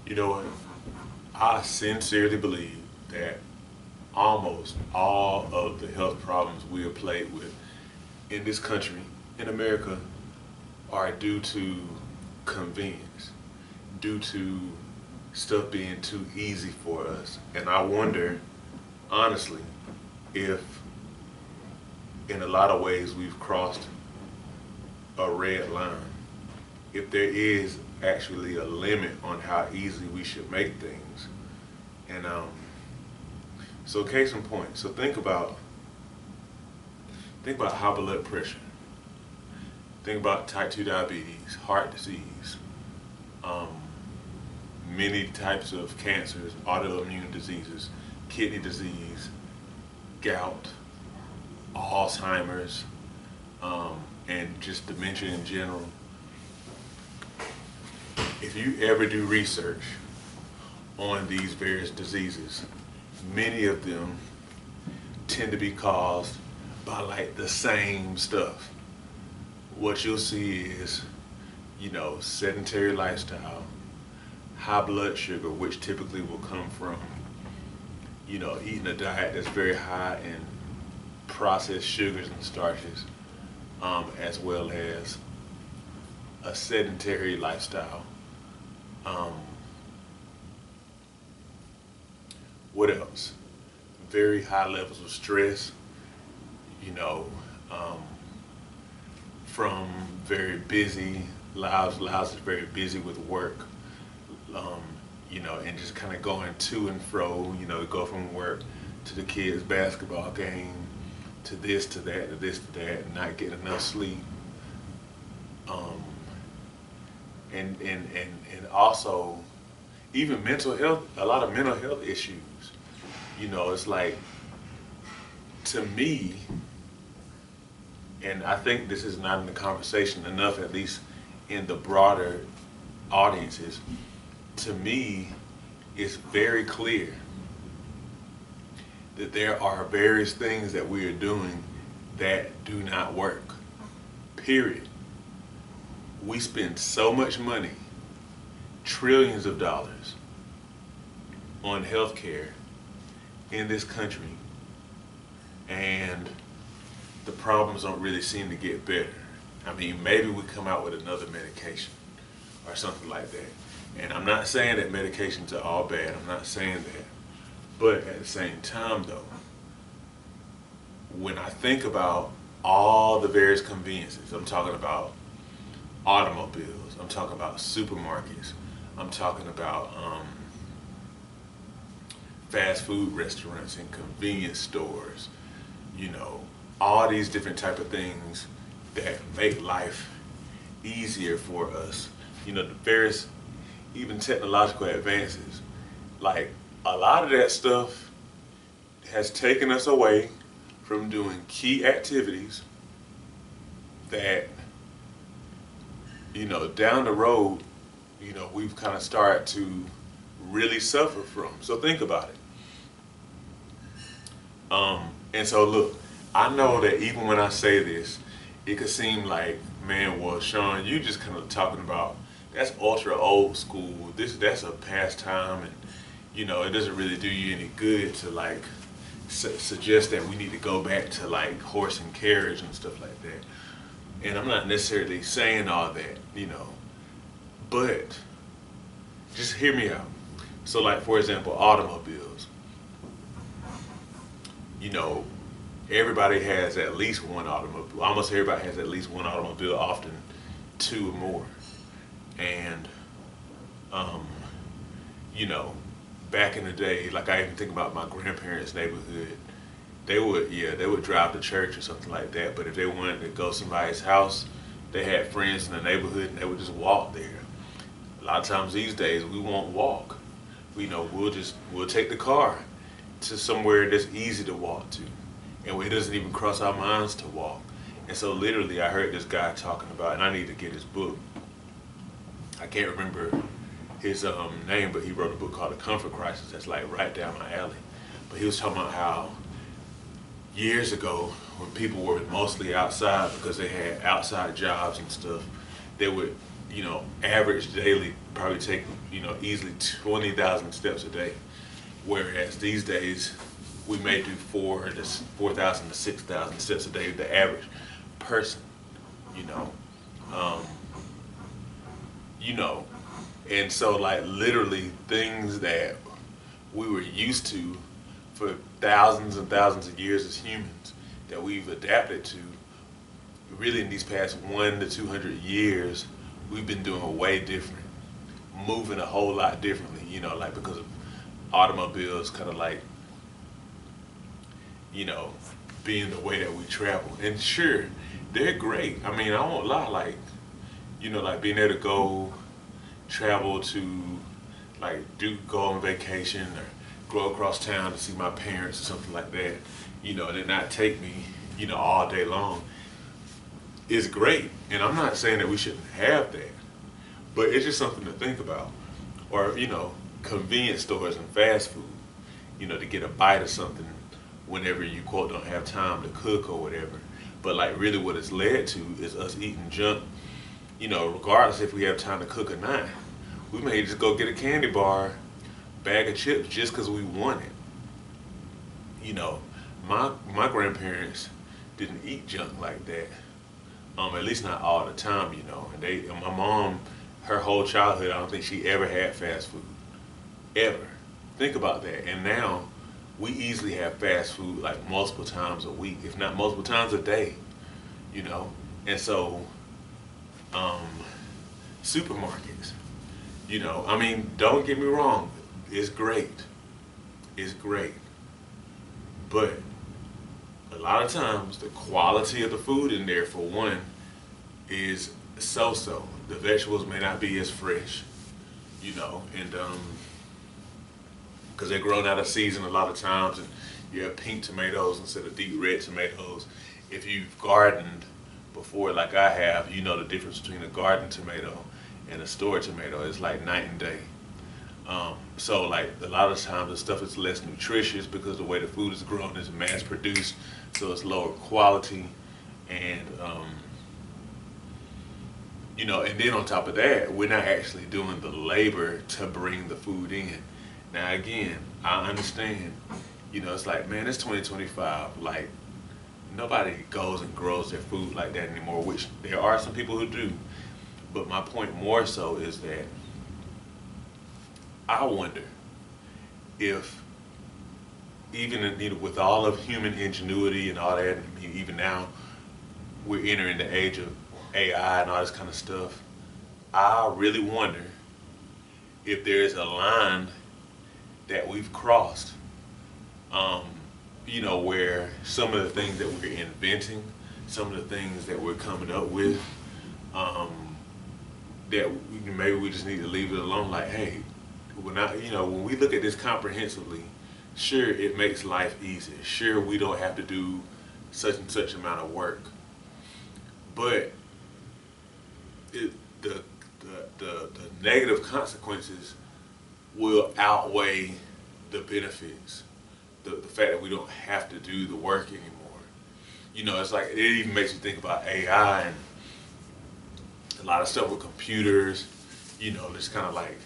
You know what? I sincerely believe that almost all of the health problems we are plagued with in this country, in America, are due to convenience, due to stuff being too easy for us. And I wonder, honestly, if in a lot of ways we've crossed a red line, if there is actually a limit on how easy we should make things. And so case in point, so think about high blood pressure. Think about type 2 diabetes, heart disease, um, many types of cancers, autoimmune diseases, kidney disease, gout, Alzheimer's, and just dementia in general. If you ever do research on these various diseases, many of them tend to be caused by like the same stuff. What you'll see is, sedentary lifestyle, high blood sugar, which typically will come from, eating a diet that's very high in processed sugars and starches, as well as a sedentary lifestyle. Um, what else? Very high levels of stress, you know, um, from very busy lives that's very busy with work, um, and just kind of going to and fro, go from work to the kids' basketball game, to this, to that, to this, to that, and not getting enough sleep. Um, and also even mental health, a lot of mental health issues. It's like, to me, and I think this is not in the conversation enough, at least in the broader audiences, to me, it's very clear that there are various things that we are doing that do not work. Period. We spend so much money, trillions of dollars, on healthcare in this country, and the problems don't really seem to get better. I mean, maybe we come out with another medication or something like that. And I'm not saying that medications are all bad, I'm not saying that. But at the same time though, when I think about all the various conveniences, I'm talking about automobiles, I'm talking about supermarkets, I'm talking about fast food restaurants and convenience stores, all these different type of things that make life easier for us. The various even technological advances, like a lot of that stuff has taken us away from doing key activities that, down the road, we've kind of started to really suffer from. So think about it. And so look, I know that even when I say this, it could seem like, man, well, Sean, you just kind of talking about, that's ultra old school. That's a pastime, and it doesn't really do you any good to like suggest that we need to go back to like horse and carriage and stuff like that. And I'm not necessarily saying all that, but just hear me out. So like, for example, automobiles. Everybody has at least one automobile. Almost everybody has at least one automobile, often two or more. And, back in the day, like I even think about my grandparents' neighborhood, they would drive to church or something like that. But if they wanted to go to somebody's house, they had friends in the neighborhood and they would just walk there. A lot of times these days we won't walk. We'll take the car to somewhere that's easy to walk to, and it doesn't even cross our minds to walk. And so literally I heard this guy talking about, and I need to get his book. I can't remember his name, but he wrote a book called The Comfort Crisis that's like right down my alley. But he was talking about how years ago, when people were mostly outside because they had outside jobs and stuff, they would, average daily probably take, easily 20,000 steps a day. Whereas these days, we may do 4,000 to 6,000 steps a day, the average person, you know. Um, you know, and so like literally things that we were used to for thousands and thousands of years as humans that we've adapted to, really in these past 1 to 200 years, we've been doing way different, moving a whole lot differently, like because of automobiles kind of like, you know, being the way that we travel. And sure, they're great. I mean, I won't lie, like, like being able to go travel to, like, go on vacation or go across town to see my parents or something like that, and it not take me, all day long, is great. And I'm not saying that we shouldn't have that, but it's just something to think about. Or, convenience stores and fast food, to get a bite of something whenever you, quote, don't have time to cook or whatever. But, like, really what it's led to is us eating junk, regardless if we have time to cook or not. We may just go get a candy bar, bag of chips just because we want it. My grandparents didn't eat junk like that. At least not all the time, And my mom, her whole childhood, I don't think she ever had fast food. Ever. Think about that. And now we easily have fast food like multiple times a week, if not multiple times a day. And so supermarkets, I mean, don't get me wrong, it's great. It's great. But a lot of times the quality of the food in there, for one, is so-so. The vegetables may not be as fresh, and because they're grown out of season a lot of times, and you have pink tomatoes instead of deep red tomatoes. If you've gardened before like I have, you know the difference between a garden tomato and a store tomato is like night and day. So like a lot of times the stuff is less nutritious because the way the food is grown is mass produced, so it's lower quality, and and then on top of that, we're not actually doing the labor to bring the food in. Now again, I understand, it's like, man, it's 2025, like nobody goes and grows their food like that anymore, which there are some people who do. But my point more so is that I wonder if even with all of human ingenuity and all that, I mean, even now we're entering the age of AI and all this kind of stuff, I really wonder if there's a line that we've crossed, where some of the things that we're inventing, some of the things that we're coming up with, that maybe we just need to leave it alone. Like, hey, when we look at this comprehensively, sure, it makes life easier. Sure, we don't have to do such and such amount of work, but the negative consequences will outweigh the benefits. The fact that we don't have to do the work anymore. It's like, it even makes you think about AI and a lot of stuff with computers, just kind of like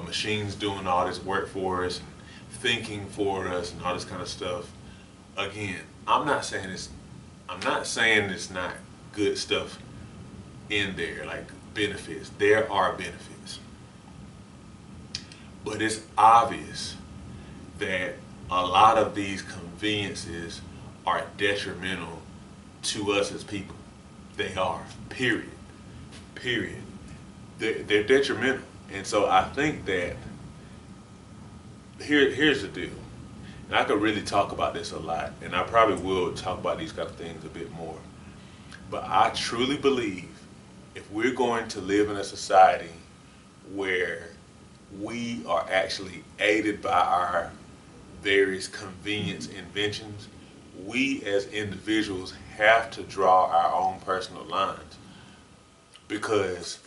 machines doing all this work for us, and thinking for us, and all this kind of stuff. Again, I'm not saying it's not good stuff in there, like benefits. There are benefits. But it's obvious that a lot of these conveniences are detrimental to us as people. They are, period. Period. They're detrimental. And so I think that here's the deal. And I could really talk about this a lot, and I probably will talk about these kind of things a bit more. But I truly believe if we're going to live in a society where we are actually aided by our various convenience inventions, we as individuals have to draw our own personal lines. Because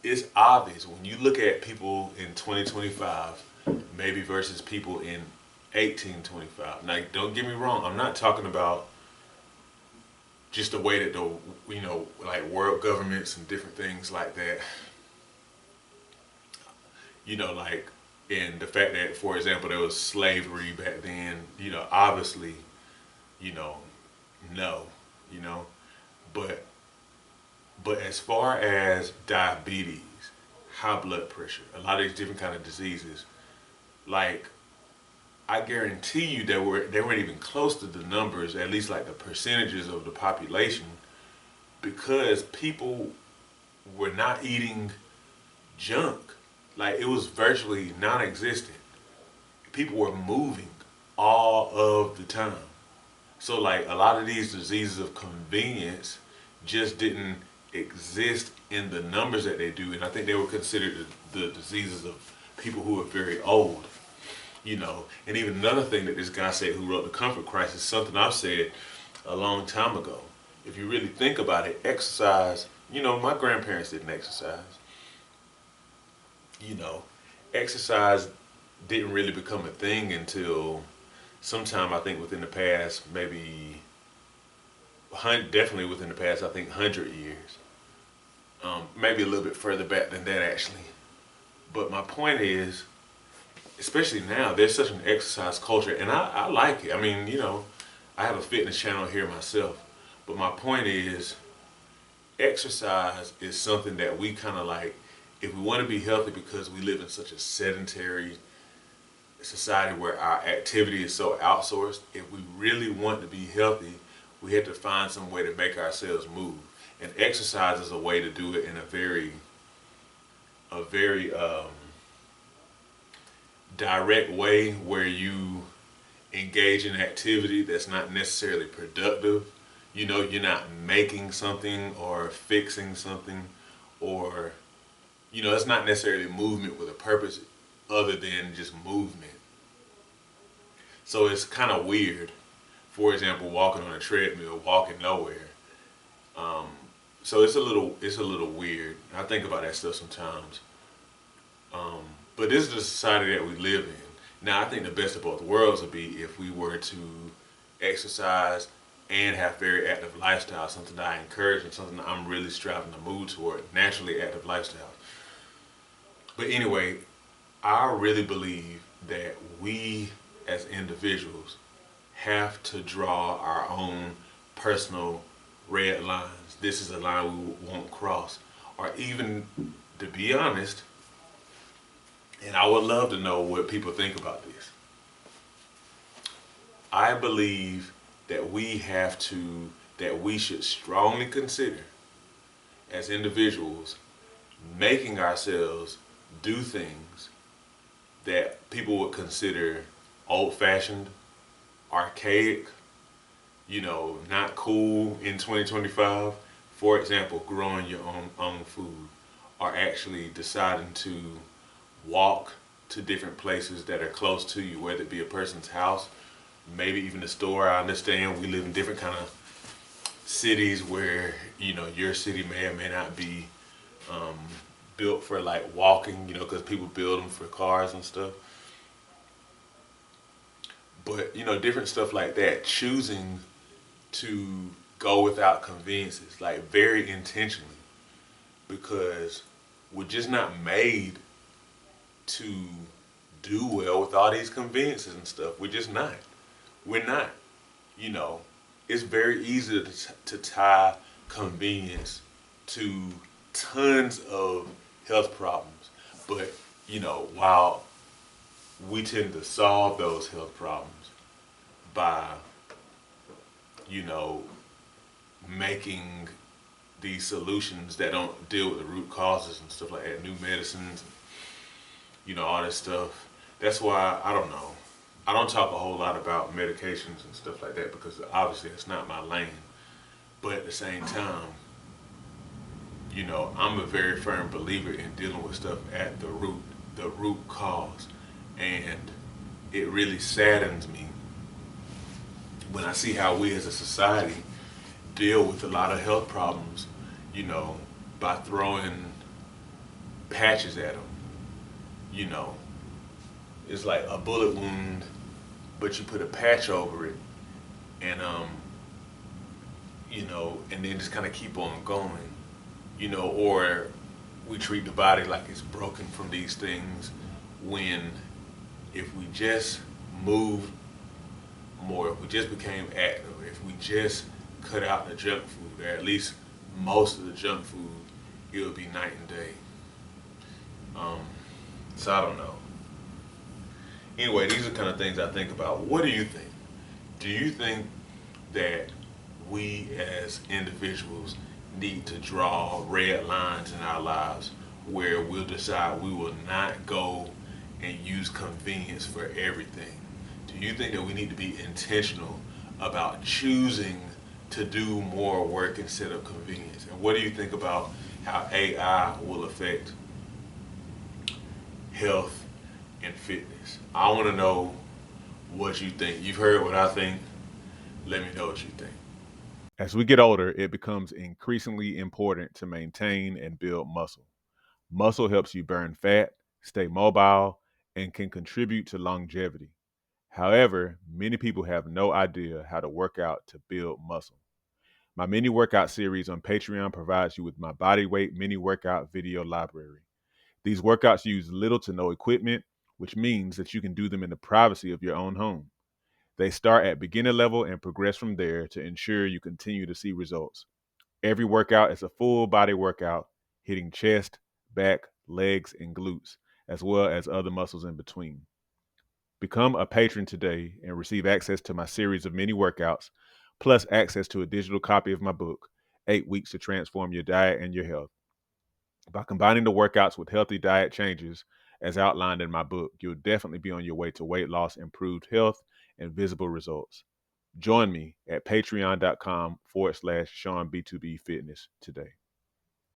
it's obvious when you look at people in 2025, maybe versus people in 1825. Now, don't get me wrong, I'm not talking about just the way that like world governments and different things like that, like, and the fact that, for example, there was slavery back then, obviously, you know, no, you know, but as far as diabetes, high blood pressure, a lot of these different kind of diseases, like, I guarantee you they weren't even close to the numbers, at least like the percentages of the population, because people were not eating junk. Like, it was virtually non-existent. People were moving all of the time. So like a lot of these diseases of convenience just didn't exist in the numbers that they do, and I think they were considered the diseases of people who are very old. And even another thing that this guy said who wrote The Comfort Crisis, something I've said a long time ago. If you really think about it, exercise, my grandparents didn't exercise. You know, exercise didn't really become a thing until sometime, I think, within the past, maybe, definitely within the past, I think, 100 years. Maybe a little bit further back than that, actually. But my point is, especially now, there's such an exercise culture, and I like it. I mean, I have a fitness channel here myself. But my point is, exercise is something that we kind of like, if we want to be healthy, because we live in such a sedentary society where our activity is so outsourced, if we really want to be healthy, we have to find some way to make ourselves move. And exercise is a way to do it in a very direct way, where you engage in activity that's not necessarily productive. You're not making something or fixing something, or, it's not necessarily movement with a purpose other than just movement. So it's kind of weird. For example, walking on a treadmill, walking nowhere. So it's a little weird. I think about that stuff sometimes. But this is the society that we live in. Now, I think the best of both worlds would be if we were to exercise and have very active lifestyle, something that I encourage and something that I'm really striving to move toward, naturally active lifestyle. But anyway, I really believe that we as individuals have to draw our own personal red lines. This is a line we won't cross. Or even, to be honest, and I would love to know what people think about this, I believe that we should strongly consider, as individuals, making ourselves do things that people would consider old-fashioned, archaic, not cool in 2025. For example, growing your own food, or actually deciding to walk to different places that are close to you, whether it be a person's house, maybe even the store. I understand we live in different kind of cities where, your city may or may not be built for like walking, because people build them for cars and stuff. But, different stuff like that, choosing to go without conveniences, like very intentionally, because we're just not made to do well with all these conveniences and stuff. We're just not. We're not. It's very easy to tie convenience to tons of health problems. But, while we tend to solve those health problems by, making these solutions that don't deal with the root causes and stuff like that, new medicines, all this stuff. That's why, I don't know, I don't talk a whole lot about medications and stuff like that, because obviously it's not my lane. But at the same time, I'm a very firm believer in dealing with stuff at the root cause. And it really saddens me when I see how we as a society deal with a lot of health problems, by throwing patches at them. It's like a bullet wound, but you put a patch over it, and and then just kind of keep on going, or we treat the body like it's broken from these things when if we just moved more, if we just became active, if we just cut out the junk food, or at least most of the junk food, it would be night and day. Um, so I don't know. Anyway, these are kind of things I think about. What do you think? Do you think that we as individuals need to draw red lines in our lives where we'll decide we will not go and use convenience for everything? Do you think that we need to be intentional about choosing to do more work instead of convenience? And what do you think about how AI will affect health and fitness? I want to know what you think. You've heard what I think. Let me know what you think. As we get older, it becomes increasingly important to maintain and build muscle. Muscle helps you burn fat, stay mobile, and can contribute to longevity. However, many people have no idea how to work out to build muscle. My mini workout series on Patreon provides you with my body weight mini workout video library. These workouts use little to no equipment, which means that you can do them in the privacy of your own home. They start at beginner level and progress from there to ensure you continue to see results. Every workout is a full body workout, hitting chest, back, legs, and glutes, as well as other muscles in between. Become a patron today and receive access to my series of mini workouts, plus access to a digital copy of my book, 8 Weeks to Transform Your Diet and Your Health. By combining the workouts with healthy diet changes, as outlined in my book, you'll definitely be on your way to weight loss, improved health, and visible results. Join me at patreon.com/SeanB2B Fitness today.